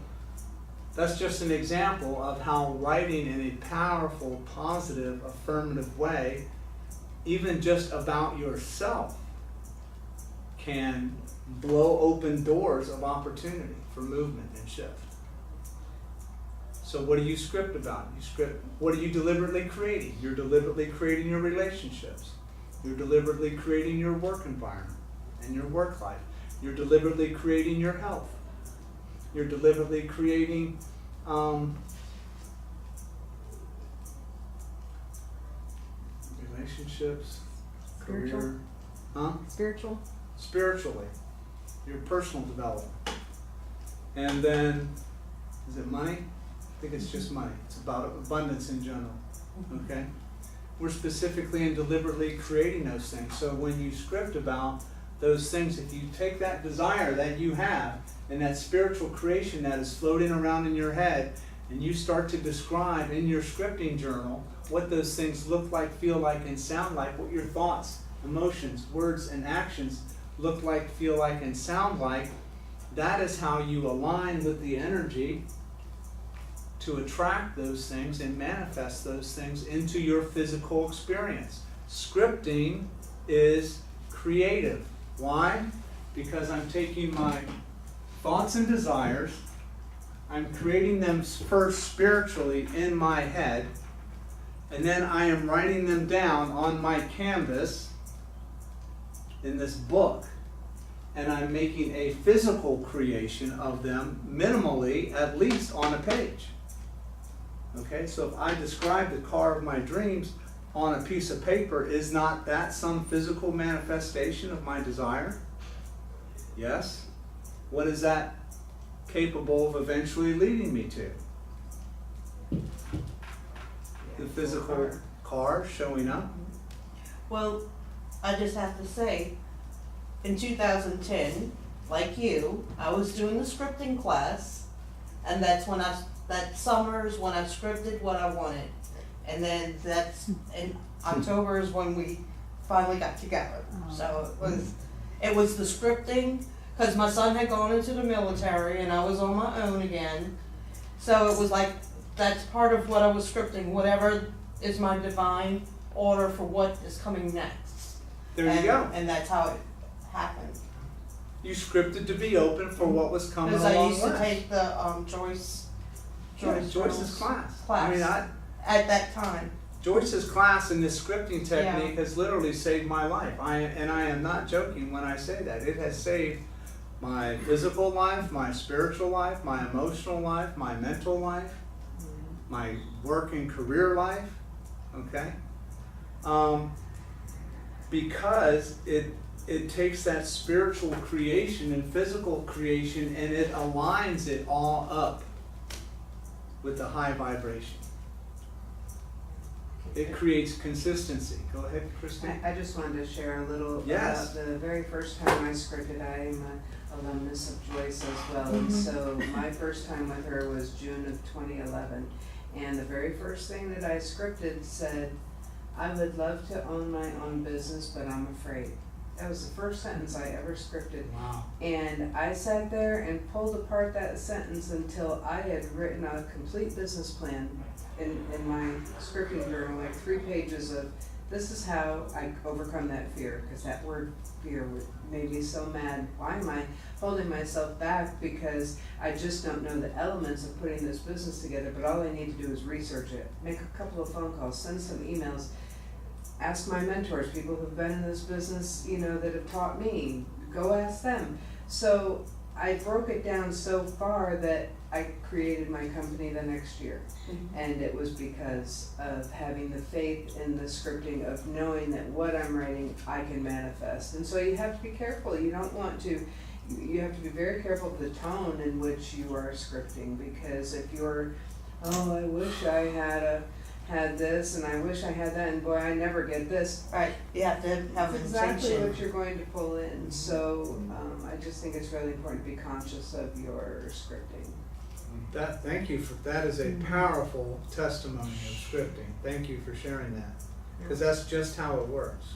that's just an example of how writing in a powerful, positive, affirmative way, even just about yourself, can blow open doors of opportunity for movement and shift. So what do you script about? What are you deliberately creating? You're deliberately creating your relationships. You're deliberately creating your work environment and your work life. You're deliberately creating your health. You're deliberately creating relationships, Spiritual. career, spiritually, your personal development. And then, is it money? I think it's just money. It's about abundance in general. Okay? We're specifically and deliberately creating those things. So when you script about those things, if you take that desire that you have and that spiritual creation that is floating around in your head, and you start to describe in your scripting journal what those things look like, feel like, and sound like, what your thoughts, emotions, words, and actions look like, feel like, and sound like, that is how you align with the energy to attract those things and manifest those things into your physical experience. Scripting is creative. Why? Because I'm taking my thoughts and desires, I'm creating them first spiritually in my head, and then I am writing them down on my canvas in this book, and I'm making a physical creation of them minimally, at least on a page. Okay, so if I describe the car of my dreams on a piece of paper, is not that some physical manifestation of my desire? Yes. What is that capable of eventually leading me to. The physical car showing up. Well, I just have to say, in 2010, like you, I was doing the scripting class, and that summer is when I scripted what I wanted. And then in October is when we finally got together. So it was the scripting, because my son had gone into the military and I was on my own again. So it was like, that's part of what I was scripting, whatever is my divine order for what is coming next. There you go. And that's how it happened. You scripted to be open for what was coming Because along I used to with. take the Joyce's Joyce's class. class. I mean, At that time. Joyce's class in this scripting technique has literally saved my life. I am not joking when I say that. It has saved my physical life, my spiritual life, my emotional life, my mental life, my work and career life. Okay? Because it takes that spiritual creation and physical creation and it aligns it all up with the high vibration. It creates consistency. Go ahead, Christine. I just wanted to share a little Yes. about the very first time I scripted. I am an alumnus of Joyce as well, and so my first time with her was June of 2011. And the very first thing that I scripted said, "I would love to own my own business, but I'm afraid." That was the first sentence I ever scripted. Wow. And I sat there and pulled apart that sentence until I had written a complete business plan in my scripting journal, like 3 pages of, this is how I overcome that fear, because that word fear made me so mad. Why am I holding myself back? Because I just don't know the elements of putting this business together, but all I need to do is research it, make a couple of phone calls, send some emails, ask my mentors, people who've been in this business, that have taught me, go ask them. So I broke it down so far that I created my company the next year. And it was because of having the faith in the scripting, of knowing that what I'm writing, I can manifest. And so you have to be careful. You have to be very careful of the tone in which you are scripting, because if you're, I wish I had this, and I wish I had that, and boy, I never get this. Right, you have to have That's an exactly intention. what you're going to pull in. So I just think it's really important to be conscious of your scripting. Thank you for that. Is a powerful testimony of scripting. Thank you for sharing that, because that's just how it works.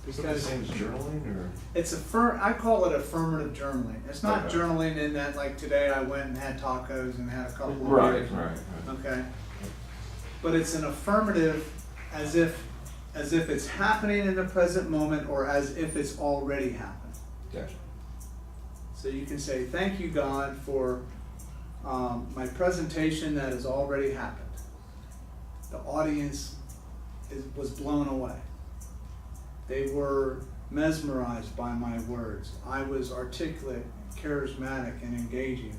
Is it the Because same as journaling, or? it's I call it affirmative journaling. It's not Okay. journaling in that, like today I went and had tacos and had a couple of Right. beers. Okay. But it's an affirmative, as if it's happening in the present moment, or as if it's already happened. Gotcha. So you can say, "Thank you, God, for my presentation that has already happened. The audience was blown away. They were mesmerized by my words. I was articulate, charismatic, and engaging.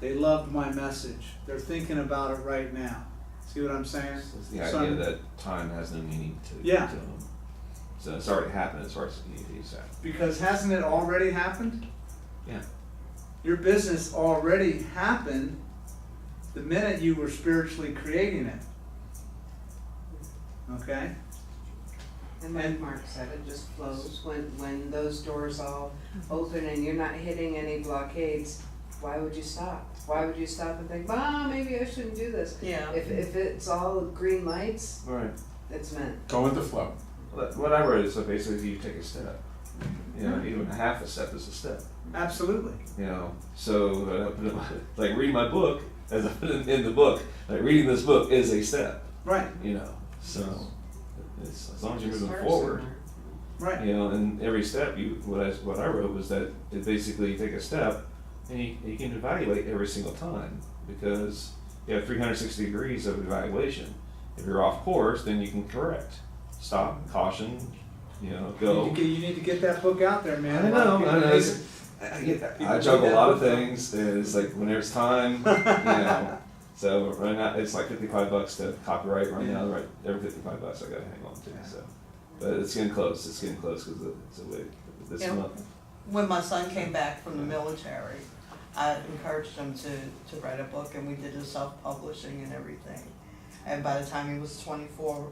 They loved my message. They're thinking about it right now." See what I'm saying? So it's the So idea I'm- that time has no meaning to Yeah. them. So it's already happened as far as you said. Because hasn't it already happened? Yeah. Your business already happened the minute you were spiritually creating it. Okay? And like Mark said, it just flows. When those doors all open and you're not hitting any blockades, why would you stop? Why would you stop and think, maybe I shouldn't do this? Yeah. If it's all green lights, Right. it's meant. Go with the flow. Well, what I wrote is, so basically you take a step. Even a half a step is a step. Absolutely. So like reading my book, as I put it in the book, like reading this book is a step. Right. So it's, as long as you're Just moving start forward. somewhere. Right. And every step, what I wrote was that it basically you take a step, and you can evaluate every single time, because you have 360 degrees of evaluation. If you're off course, then you can correct, stop, caution, go. You need to get that book out there, man. I A lot of know. people need it. I juggle a lot of things, and it's like when there's time, So right now it's like $55 to copyright right now. Right, every $55 I gotta hang on to. So, but it's getting close. It's getting close because it's a week this Yeah. month. When my son came back from the military, I encouraged him to write a book, and we did his self-publishing and everything. And by the time he was 24,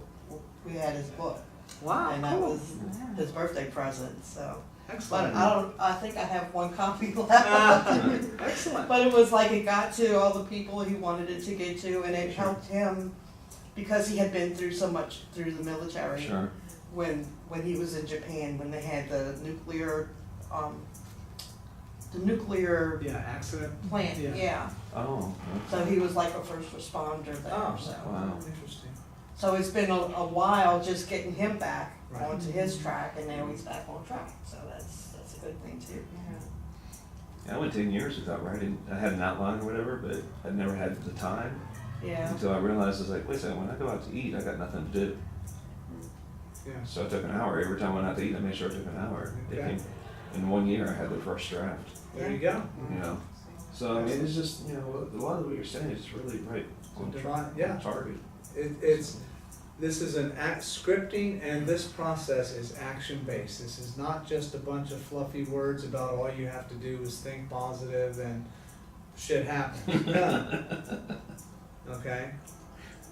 we had his book, Wow, and that cool. was his birthday present. So, but Excellent. I think I have one copy left. Excellent. But it was like it got to all the people he wanted it to get to, and it helped him because he had been through so much through the military. Sure. When he was in Japan, when they had the nuclear Yeah, accident. plant, Yeah. yeah. Oh. So he was like a first responder there. Oh, So, Wow. Interesting. so it's been a while just getting him back Right. onto his track, and now he's back on track. So that's a good thing too. I went 10 years without writing. I had an outline or whatever, but I'd never had the time Yeah. until I realized, I was like, wait a second, when I go out to eat, I got nothing to do. Yeah. So I took an hour. Every time I went out to eat, I made sure I took an hour. It Okay. came, in 1 year, I had the first draft, There you go. you know. So, I mean, it's just, you know, a lot of what you're saying is really right on Yeah. target. This is an scripting, and this process is action-based. This is not just a bunch of fluffy words about all you have to do is think positive and shit happens. Okay?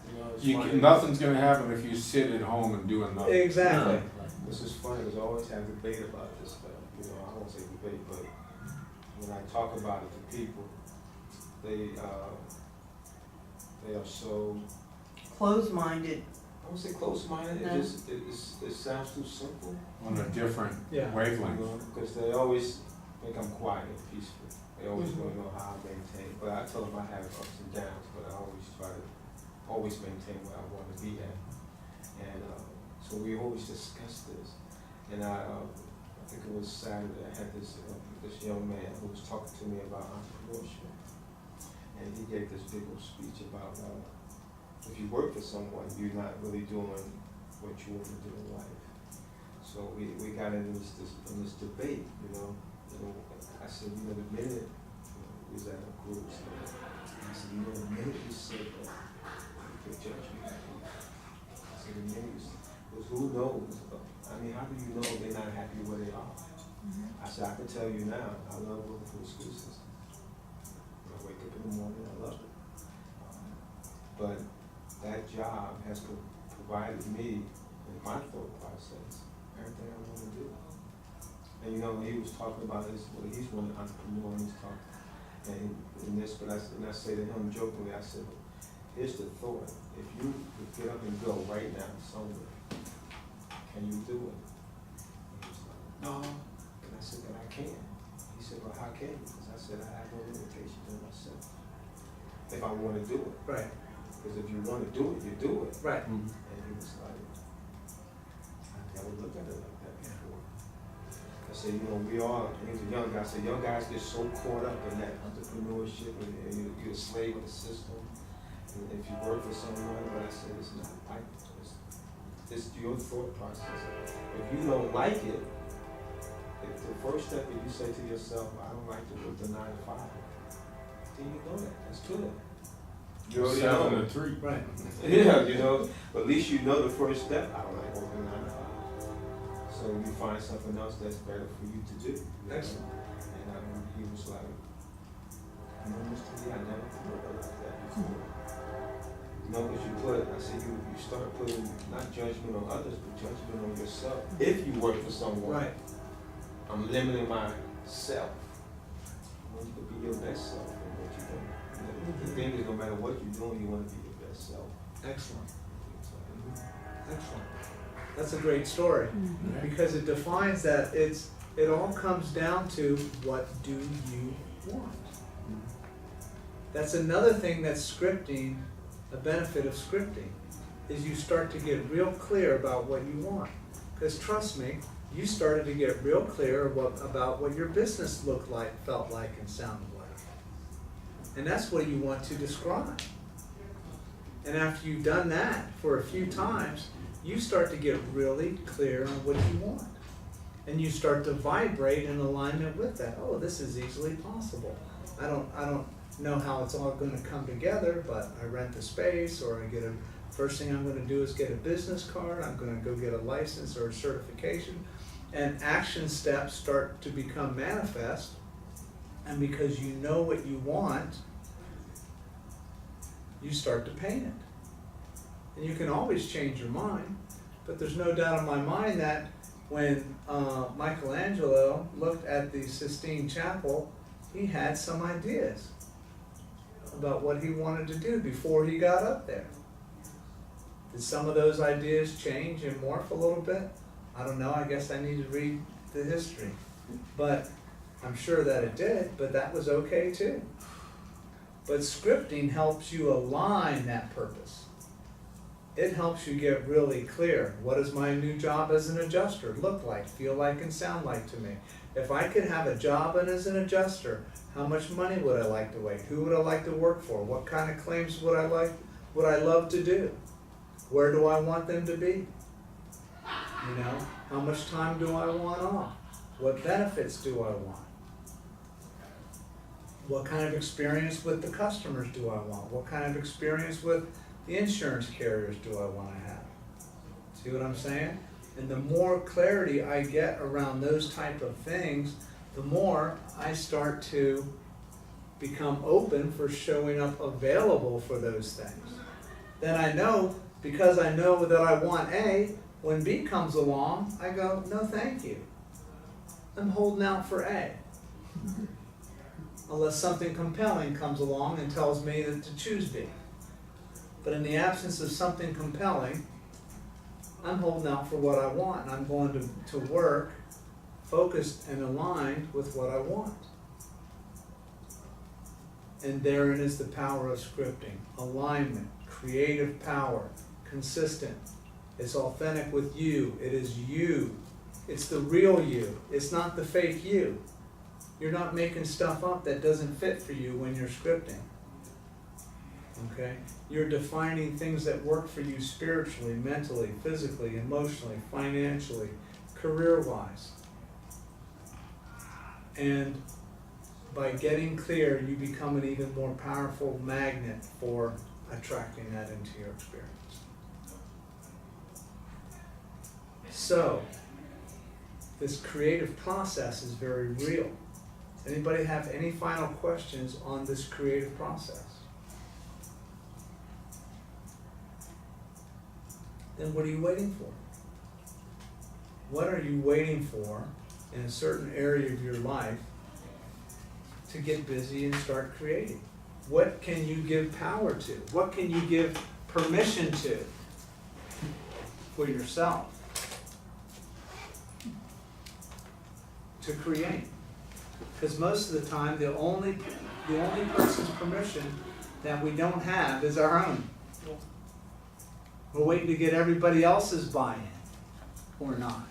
You know, it's funny. Nothing's gonna happen if you sit at home and do nothing. Exactly. No. This is funny, because I always have debate about this stuff. You know, I won't say debate, but when I talk about it to people, they are so, Closed-minded. I won't say close-minded, No. it sounds too simple. On a different Yeah. wavelength. Because they always think I'm quiet and peaceful. They always Mhm. want to know how I maintain. But I tell them I have ups and downs, but I always try to maintain where I want to be at. And so we always discuss this. And I think it was Saturday, I had this young man who was talking to me about entrepreneurship. And he gave this big old speech about if you work for someone, you're not really doing what you want to do in life. So we got into this debate, you know. I said, you know, the minute, we was at a cruise, I said, you know, the minute you said that, you could judge me. I said, the minute you said, because who knows? I mean, how do you know they're not happy where they are? I said, I can tell you now, I love working for the school system. When I wake up in the morning, I love it. But that job has provided me, in my thought process, everything I want to do. And you know, he was talking about he's one entrepreneur, and he's talking, and this, but I say to him jokingly, I said, here's the thought, if you could get up and go right now somewhere, can you do it? And he was like, no. And I said, but I can. He said, well, how can you? Because I said, I have no limitations in myself. If I want to do it. Right. Because if you want to do it, you do it. Right. And he was like, I never looked at it like that before. I said, you know, he was a young guy. I said, young guys get so caught up in that entrepreneurship and you're a slave of the system. And if you work for someone, but I said, it's not like this. It's your thought process. If you don't like it, if the first step is you say to yourself, I don't like to work the 9 to 5, then you know that. That's good. You already 7 know. to 3. Right. Yeah, you know, but at least you know the first step. I don't like working 9 to 5. So you find something else that's better for you to do. Excellent. And he was like, you know, Mr. Lee, I never thought of it like that before. You know, because I said, you start putting not judgment on others, but judgment on yourself. If you work for someone, Right. I'm limiting myself. Well, you could be your best self in what you're doing. The thing is, no matter what you're doing, you want to be your best self. Excellent. Excellent. That's a great story, because it defines that it all comes down to what do you want. That's another thing that's scripting, a benefit of scripting, is you start to get real clear about what you want. Because trust me, you started to get real clear about what your business looked like, felt like, and sounded like. And that's what you want to describe. And after you've done that for a few times, you start to get really clear on what you want. And you start to vibrate in alignment with that. Oh, this is easily possible. I don't know how it's all going to come together, but I rent the space, or first thing I'm going to do is get a business card. I'm going to go get a license or a certification. And action steps start to become manifest And because you know what you want, you start to paint it. And you can always change your mind, but there's no doubt in my mind that when Michelangelo looked at the Sistine Chapel, he had some ideas about what he wanted to do before he got up there. Did some of those ideas change and morph a little bit? I don't know, I guess I need to read the history. But I'm sure that it did, but that was okay too. But scripting helps you align that purpose. It helps you get really clear. What does my new job as an adjuster look like, feel like, and sound like to me? If I could have a job as an adjuster, how much money would I like to make? Who would I like to work for? What kind of claims would I love to do? Where do I want them to be? You know, how much time do I want off? What benefits do I want? What kind of experience with the customers do I want? What kind of experience with the insurance carriers do I want to have? See what I'm saying? And the more clarity I get around those type of things, the more I start to become open for showing up available for those things. Then I know, because I know that I want A, when B comes along, I go, no thank you. I'm holding out for A. Unless something compelling comes along and tells me that to choose B. But in the absence of something compelling, I'm holding out for what I want, and I'm going to work focused and aligned with what I want. And therein is the power of scripting. Alignment, creative power, consistent. It's authentic with you. It is you. It's the real you. It's not the fake you. You're not making stuff up that doesn't fit for you when you're scripting. Okay? You're defining things that work for you spiritually, mentally, physically, emotionally, financially, career-wise. And by getting clear, you become an even more powerful magnet for attracting that into your experience. So, this creative process is very real. Anybody have any final questions on this creative process? Then what are you waiting for? What are you waiting for in a certain area of your life to get busy and start creating? What can you give power to? What can you give permission to for yourself to create? Because most of the time, the only person's permission that we don't have is our own. We're waiting to get everybody else's buy-in, or not.